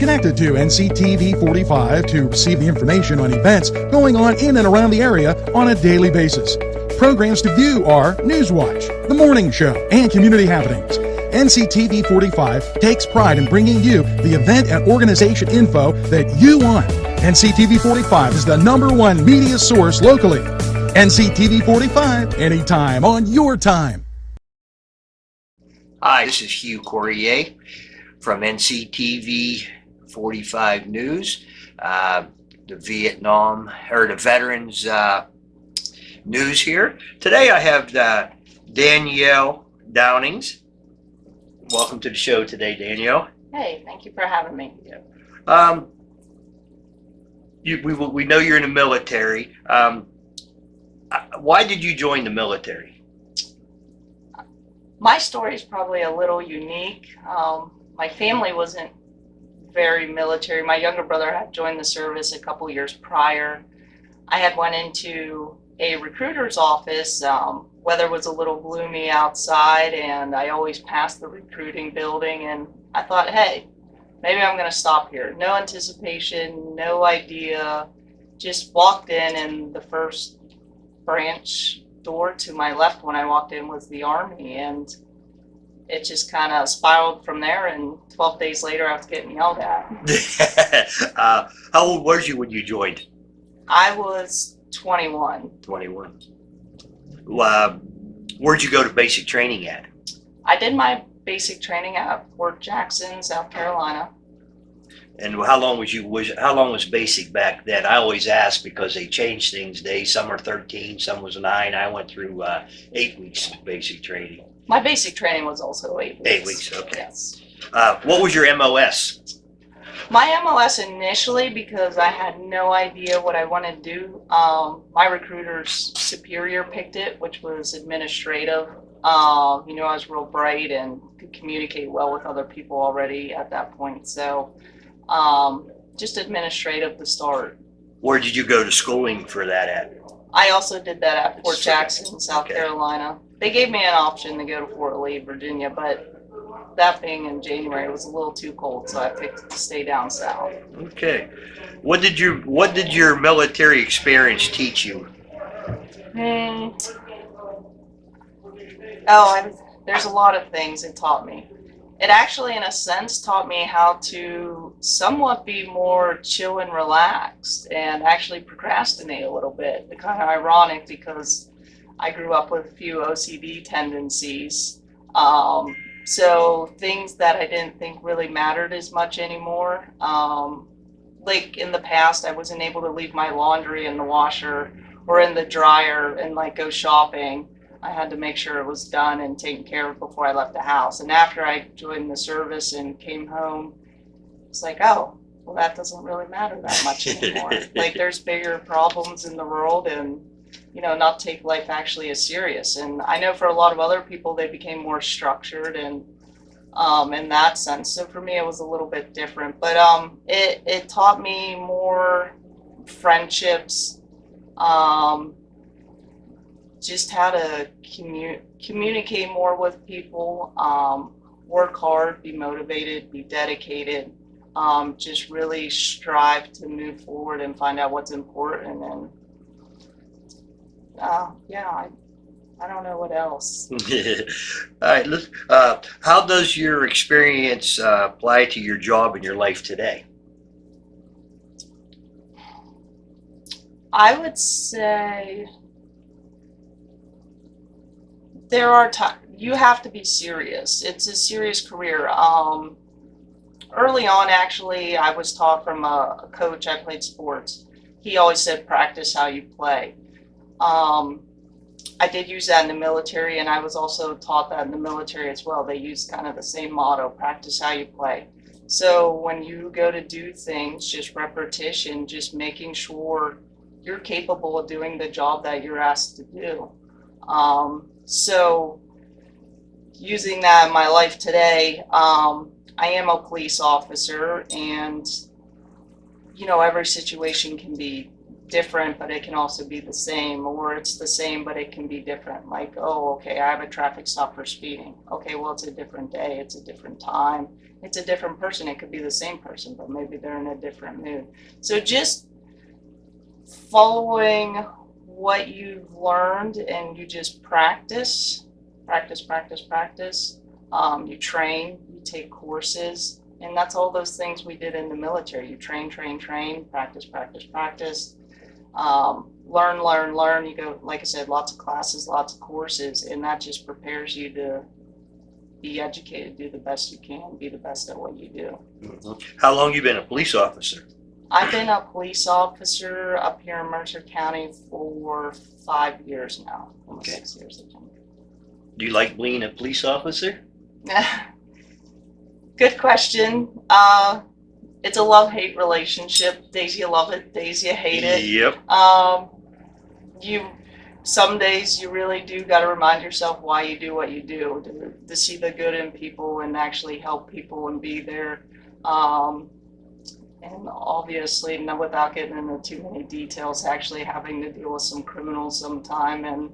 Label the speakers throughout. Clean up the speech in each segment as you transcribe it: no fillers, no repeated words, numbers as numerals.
Speaker 1: Connected to NCTV45 to receive the information on events going on in and around the area on a daily basis. Programs to view are Newswatch, The Morning Show, and Community Happenings. NCTV45 takes pride in bringing you the event and organization info that you want. NCTV45 is the #1 media source locally. NCTV45, anytime on your time.
Speaker 2: Hi, this is Hugh Coryea from NCTV45 News, the veterans news here. Today I have Danielle Downings. Welcome to the show today, Danielle.
Speaker 3: Hey, thank you for having me.
Speaker 2: We know you're in the military. Why did you join the military?
Speaker 3: My story is probably a little unique. My family wasn't very military. My younger brother had joined the service a couple years prior. I had went into a recruiter's office. Weather was a little gloomy outside, and I always passed the recruiting building, and I thought, hey, maybe I'm going to stop here. No anticipation, no idea. Just walked in, and the first branch door to my left when I walked in was the Army, and it just kind of spiraled from there, and 12 days later I was getting yelled at.
Speaker 2: How old was you when you joined?
Speaker 3: I was 21.
Speaker 2: 21. Where'd you go to basic training at?
Speaker 3: I did my basic training at Fort Jackson, South Carolina.
Speaker 2: And how long was basic back then? I always ask because they change things. Some are 13, some was 9. I went through 8 weeks of basic training.
Speaker 3: My basic training was also 8 weeks.
Speaker 2: 8 weeks, okay.
Speaker 3: Yes.
Speaker 2: What was your MOS?
Speaker 3: My MOS initially, because I had no idea what I wanted to do, my recruiter's superior picked it, which was administrative. I was real bright and could communicate well with other people already at that point. So just administrative to start.
Speaker 2: Where did you go to schooling for that at?
Speaker 3: I also did that at Fort Jackson, South Carolina. They gave me an option to go to Fort Lee, Virginia, but that being in January, it was a little too cold, so I picked to stay down south.
Speaker 2: Okay. What did your military experience teach you?
Speaker 3: There's a lot of things it taught me. It actually, in a sense, taught me how to somewhat be more chill and relaxed and actually procrastinate a little bit. It's kind of ironic because I grew up with a few OCD tendencies. So things that I didn't think really mattered as much anymore. Like in the past, I wasn't able to leave my laundry in the washer or in the dryer and go shopping. I had to make sure it was done and taken care of before I left the house. And after I joined the service and came home, it's like, oh, well, that doesn't really matter that much anymore. There's bigger problems in the world, and not take life actually as serious. And I know for a lot of other people, they became more structured and in that sense. So for me, it was a little bit different, but it taught me more friendships, just how to communicate more with people, work hard, be motivated, be dedicated, just really strive to move forward and find out what's important. And I don't know what else.
Speaker 2: All right, how does your experience apply to your job and your life today?
Speaker 3: I would say there are times you have to be serious. It's a serious career. Early on, actually, I was taught from a coach. I played sports. He always said, practice how you play. I did use that in the military, and I was also taught that in the military as well. They use kind of the same motto, practice how you play. So when you go to do things, just repetition, just making sure you're capable of doing the job that you're asked to do. So using that in my life today, I am a police officer, and every situation can be different, but it can also be the same, or it's the same, but it can be different. Like, oh, okay, I have a traffic stop for speeding. Okay, well, it's a different day, it's a different time, it's a different person. It could be the same person, but maybe they're in a different mood. So just following what you've learned, and you just practice. You train, you take courses, and that's all those things we did in the military. You train, practice. Learn. You go, like I said, lots of classes, lots of courses, and that just prepares you to be educated, do the best you can, be the best at what you do.
Speaker 2: Mm-hmm. How long you been a police officer?
Speaker 3: I've been a police officer up here in Mercer County for 5 years now, almost
Speaker 2: Okay.
Speaker 3: 6 years.
Speaker 2: Do you like being a police officer?
Speaker 3: Good question. It's a love-hate relationship. Days you love it, days you hate it.
Speaker 2: Yep.
Speaker 3: Some days you really do got to remind yourself why you do what you do, to see the good in people and actually help people and be there. And obviously, without getting into too many details, actually having to deal with some criminals sometime, and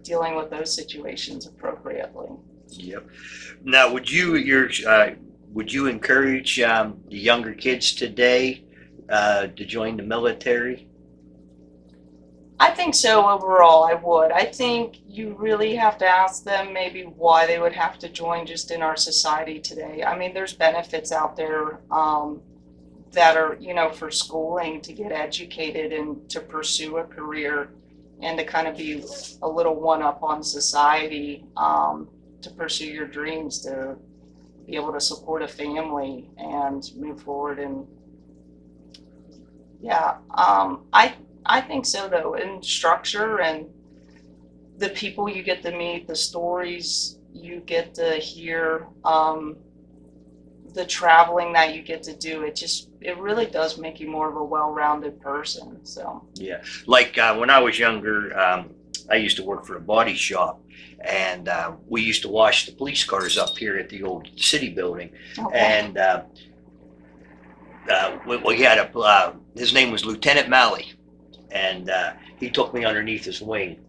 Speaker 3: dealing with those situations appropriately.
Speaker 2: Yep. Now, would you encourage the younger kids today to join the military?
Speaker 3: I think so. Overall, I would. I think you really have to ask them maybe why they would have to join just in our society today. I mean, there's benefits out there that are, for schooling, to get educated and to pursue a career, and to kind of be a little one-up on society, to pursue your dreams, to be able to support a family and move forward. And yeah, I think so, though, in structure and the people you get to meet, the stories you get to hear, the traveling that you get to do, it really does make you more of a well-rounded person. So
Speaker 2: Yeah, like when I was younger, I used to work for a body shop, and we used to wash the police cars up here at the old city building.
Speaker 3: okay.
Speaker 2: And we had his name was Lieutenant Malley, and he took me underneath his wing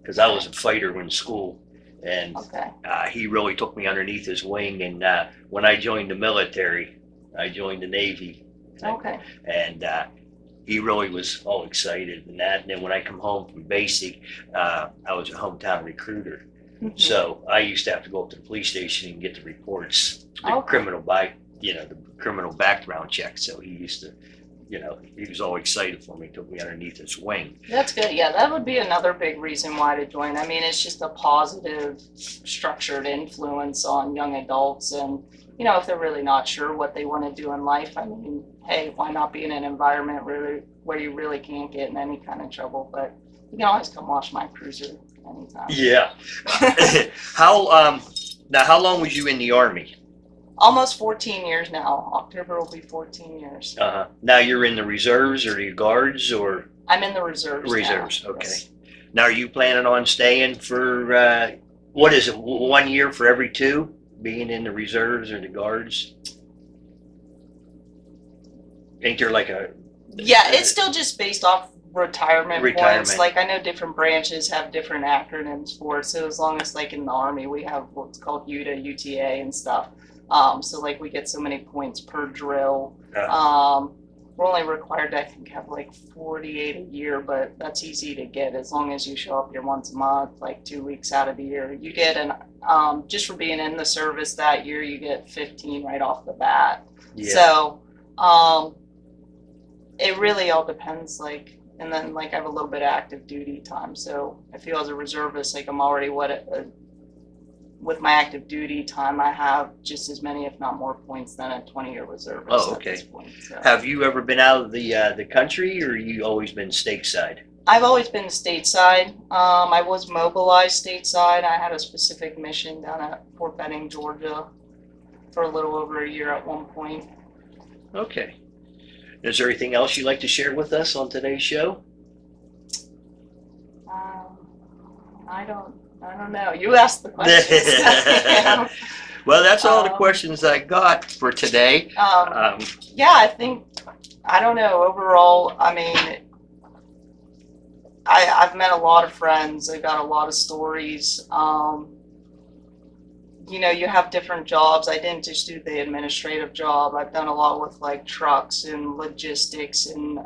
Speaker 2: because I was a fighter in school, and
Speaker 3: Okay.
Speaker 2: he really took me underneath his wing. And when I joined the military, I joined the Navy,
Speaker 3: Okay.
Speaker 2: and he really was all excited and that. And then when I come home from basic, I was a hometown recruiter.
Speaker 3: Mhm.
Speaker 2: So I used to have to go up to the police station and get the reports, the
Speaker 3: Okay.
Speaker 2: the criminal background check. So he used to, he was all excited for me, took me underneath his wing.
Speaker 3: That's good. Yeah, that would be another big reason why to join. I mean, it's just a positive, structured influence on young adults. And, if they're really not sure what they want to do in life, I mean, hey, why not be in an environment where you really can't get in any kind of trouble? But you can always come wash my cruiser anytime.
Speaker 2: Yeah. How long was you in the Army?
Speaker 3: Almost 14 years now. October will be 14 years.
Speaker 2: Now you're in the reserves or the guards or?
Speaker 3: I'm in the reserves.
Speaker 2: Reserves,
Speaker 3: now.
Speaker 2: okay.
Speaker 3: Yes.
Speaker 2: Now, are you planning on staying for, what is it, 1 year for every 2, being in the reserves or the guards? Ain't there like a?
Speaker 3: Yeah, it's still just based off retirement
Speaker 2: Retirement.
Speaker 3: points. Like, I know different branches have different acronyms for it. So as long as, like, in the Army, we have what's called UTA, UTA and stuff. So like we get so many points per drill. We're only required to, I think, have like 48 a year, but that's easy to get as long as you show up here once a month, like 2 weeks out of the year. You get just for being in the service that year, you get 15 right off the bat.
Speaker 2: Yeah.
Speaker 3: So it really all depends, like, and then like I have a little bit of active duty time. So I feel as a reservist, like I'm already with my active duty time, I have just as many, if not more points than a 20-year reservist.
Speaker 2: Oh, okay.
Speaker 3: At this point, so.
Speaker 2: Have you ever been out of the country, or you always been stateside?
Speaker 3: I've always been stateside. I was mobilized stateside. I had a specific mission down at Fort Benning, Georgia, for a little over a year at one point.
Speaker 2: Okay. Is there anything else you'd like to share with us on today's show?
Speaker 3: I don't know. You asked the questions.
Speaker 2: Well, that's all the questions I got for today.
Speaker 3: Yeah, I think I don't know. Overall, I mean, I've met a lot of friends. I've got a lot of stories. You know, you have different jobs. I didn't just do the administrative job. I've done a lot with like trucks and logistics and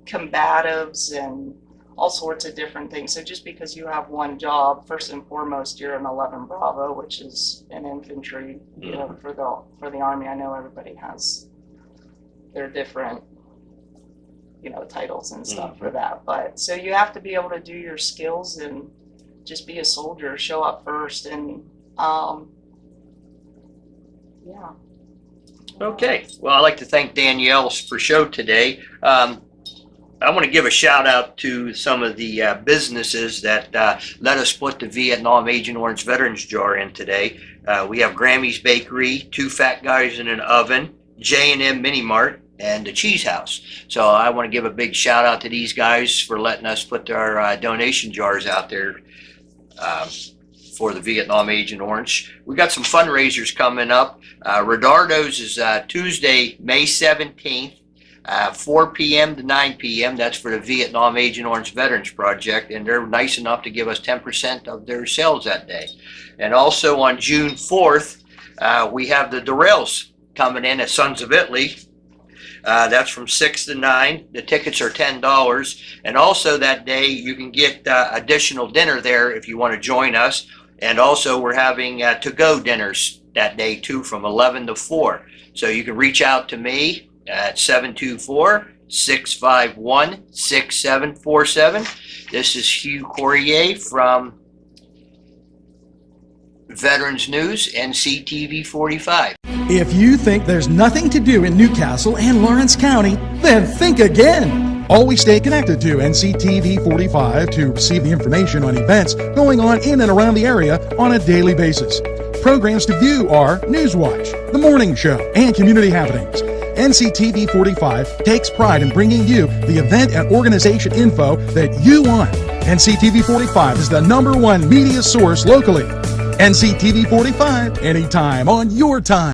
Speaker 3: combatives and all sorts of different things. So just because you have one job, first and foremost, you're an 11 Bravo, which is an infantry, you know, for the Army. I know everybody has their different, you know, titles and stuff for that. But so you have to be able to do your skills and just be a soldier, show up first, and yeah.
Speaker 2: Okay. Well, I'd like to thank Danielle for show today. I want to give a shout out to some of the businesses that let us put the Vietnam Agent Orange Veterans Jar in today. We have Grammy's Bakery, Two Fat Guys in an Oven, J&M Mini Mart, and the Cheese House. So I want to give a big shout out to these guys for letting us put our donation jars out there for the Vietnam Agent Orange. We got some fundraisers coming up. Rodardo's is Tuesday, May 17th. 4 p.m. to 9 p.m. That's for the Vietnam Agent Orange Veterans Project, and they're nice enough to give us 10% of their sales that day. And also on June 4th, we have the Durrells coming in at Sons of Italy. That's from 6 to 9. The tickets are $10. And also that day, you can get additional dinner there if you want to join us. And also we're having to-go dinners that day too, from 11 to 4. So you can reach out to me at 724-651-6747. This is Hugh Coryea from Veterans News, NCTV45.
Speaker 1: If you think there's nothing to do in Newcastle and Lawrence County, then think again. Always stay connected to NCTV45 to receive the information on events going on in and around the area on a daily basis. Programs to view are Newswatch, The Morning Show, and Community Happenings. NCTV45 takes pride in bringing you the event and organization info that you want. NCTV45 is the #1 media source locally. NCTV45, anytime on your time.